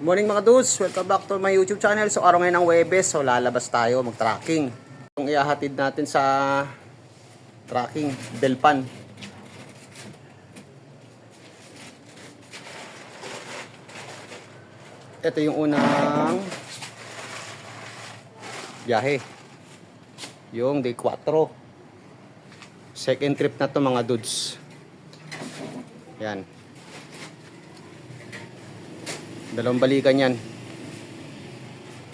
Morning mga dudes, welcome back to my YouTube channel. So araw ngayon ng Huwebes, so lalabas tayo mag-tracking. Itong iahatid natin sa tracking, Belpan. Ito yung unang biyahe, yung day 4. Second trip na to mga dudes. Yan, dalawang balikan yan.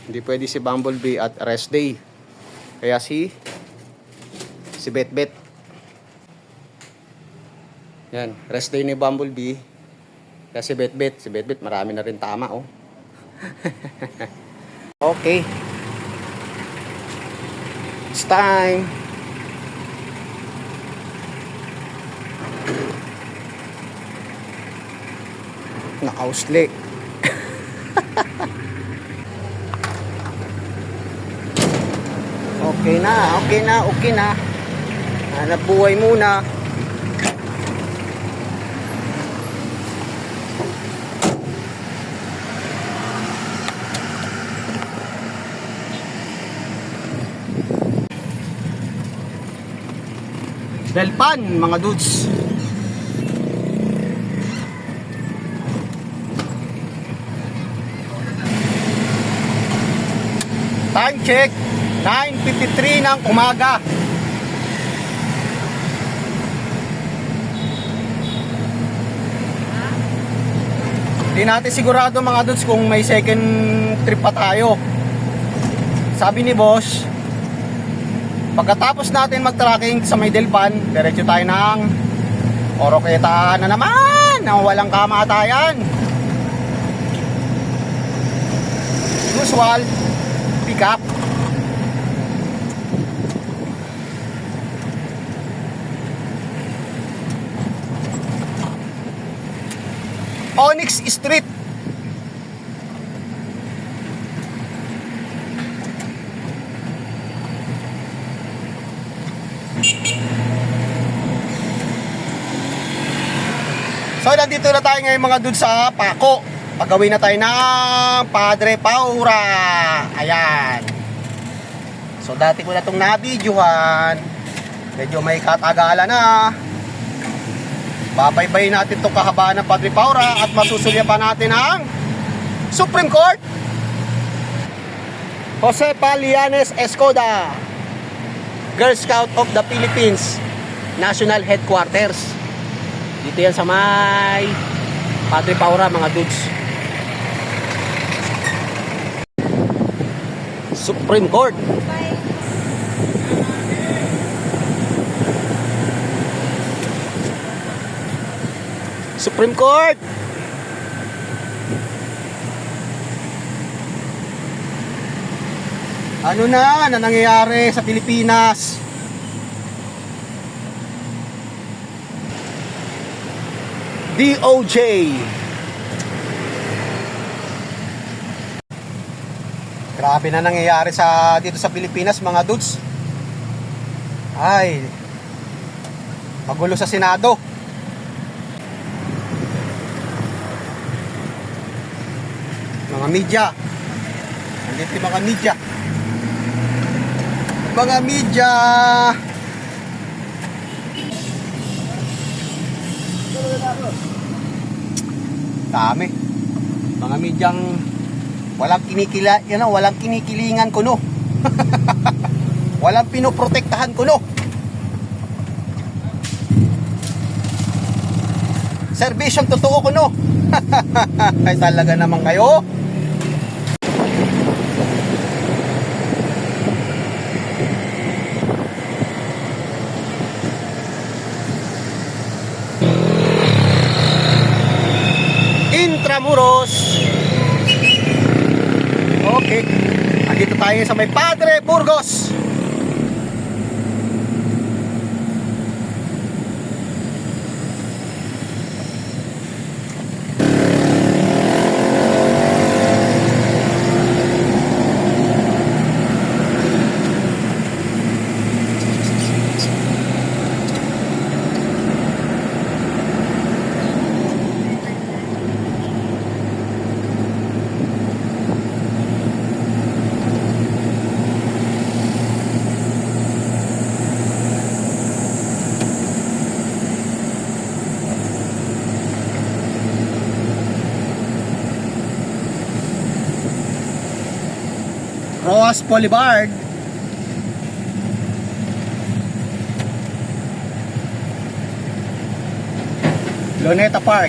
Hindi pwede si Bumblebee at rest day, kaya si Bet. Yan, rest day ni Bumblebee, kaya si Bet marami na rin tama oh. Okay, it's time. Nakausli. Okay na. Hanap buhay muna. Belpan mga dudes. Time check, 9:53 ng umaga. Hindi natin sigurado mga dudes kung may second trip pa tayo. Sabi ni boss, pagkatapos natin mag-tracking sa may Delpan, diretso tayo ng Oroqueta na naman, na walang kamatayan. Usual pick up. Onyx Street. So nandito na tayo ngayon mga dudes sa Paco. Pagawin na tayo ng Padre Paura. Ayan. So dati ko na itong nabidyohan. Medyo may katagalan na. Babaybayin natin itong kahabaan ng Padre Paura at masusulya pa natin ang Supreme Court. Jose Palianes Escoda, Girl Scout of the Philippines National Headquarters. Dito yan sa may Padre Paura mga dudes. Supreme Court. Supreme Court. Ano na nangyayari sa Pilipinas? DOJ. Grabe na nangyayari dito sa Pilipinas mga dudes. Ay, magulo sa Senado. Mga media. Nandito yung mga media. Mga media. Dami. Mga medyang walang kinikilingan kuno. Walang pinoprotektahan kuno. Serbisyong totoo kuno. Ay talaga naman kayo. Intramuros. Okay, andito tayo sa may Padre Burgos. Boss Polybard. Luneta Park.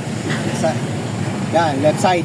Yan, left side.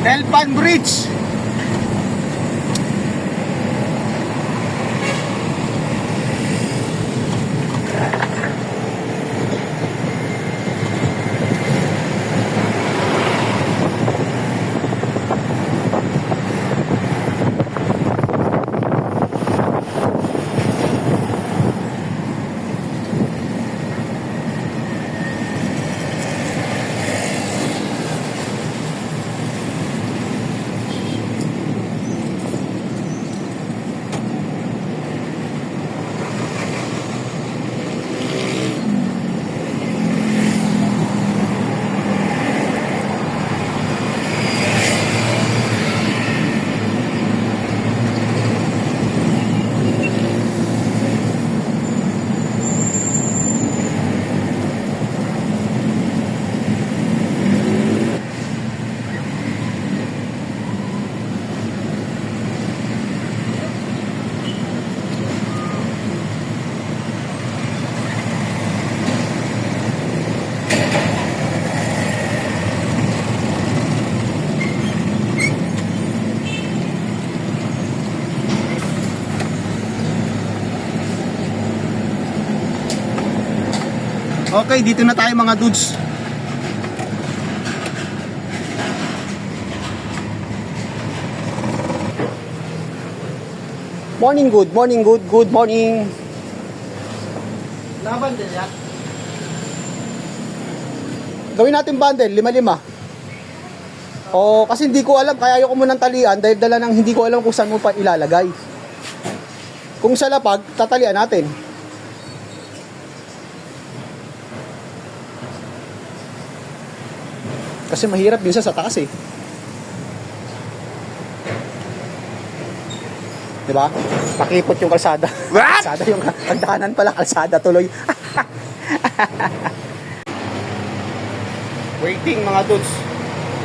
Delpan Bridge. Okay, dito na tayo mga dudes. Morning, good morning. Nabandel ya? Gawin natin bundle, 5-5. O, kasi hindi ko alam, kaya ayoko munang talian dahil dala ng hindi ko alam kung saan mo pa ilalagay. Kung sa lapag, tatalian natin. Kasi mahirap minsan sa taas eh. Diba? Pakipot yung kalsada. What? Kalsada yung pagdaanan pala, kalsada tuloy. Waiting mga dudes.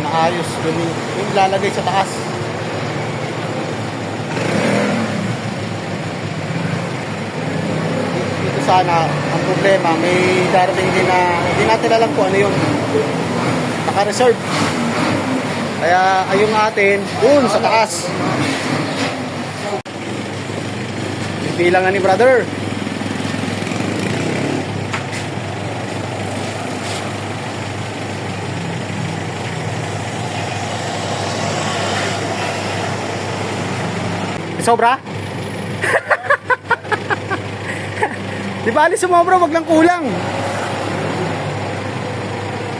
Naayos yung lalagay sa taas. Dito sana ang problema, may darating din na hindi natin alam kung ano yung naka-reserve. Kaya ayong atin dun sa taas. Bilangan ni brother. May sobra? Di ba alis sumobra, wag lang kulang.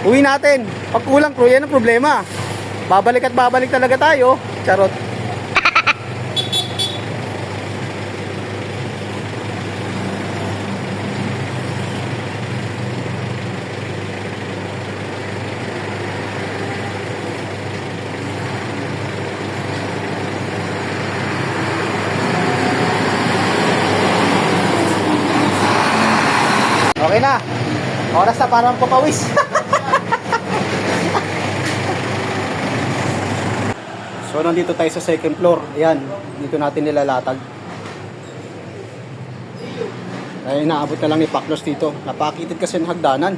Uwi natin. Pag kulang, crew, yan ang problema. Babalik at babalik talaga tayo. Charot. Okay na. Oras na para papawis. So nandito tayo sa second floor. Ayan, dito natin nilalatag. Ay naabot na lang ni Paklos dito. Napakitid kasi ng hagdanan.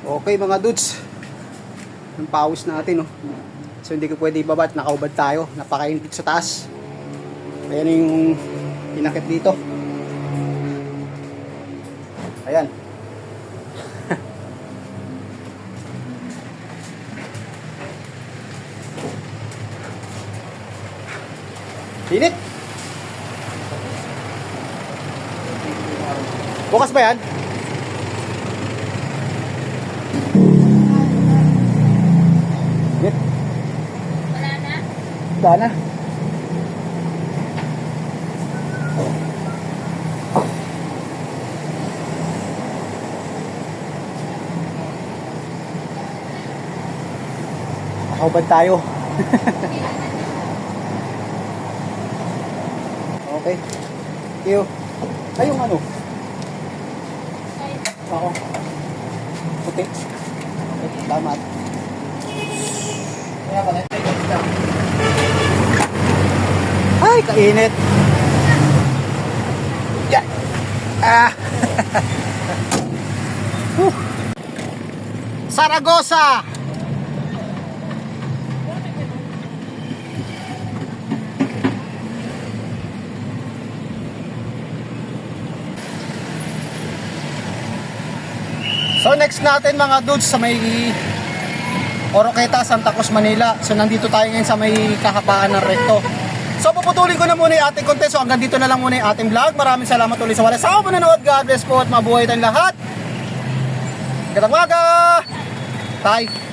Okay mga dudes, ang pawis natin oh. So hindi ko pwede ibaba at nakaubad tayo, napakainit sa taas. Ayan yung inakit dito. Ayan. Init. Bukas ba yan? Wala na. Nakaubad tayo. Okay. Thank you. Ay, yung ano? Ako. Puti. Okay, salamat. Kaya pala, ay, kainit. Yan. Ah. Saragosa. So next natin mga dudes sa may Oroqueta, Santa Cruz, Manila. So nandito tayo ngayon sa may kahabaan ng recto. So puputulin ko na muna yung ating content. So hanggang dito na lang muna yung ating vlog. Maraming salamat ulit sa wala sa panonood. God bless po at mabuhay tayong lahat. Magandang umaga. Bye.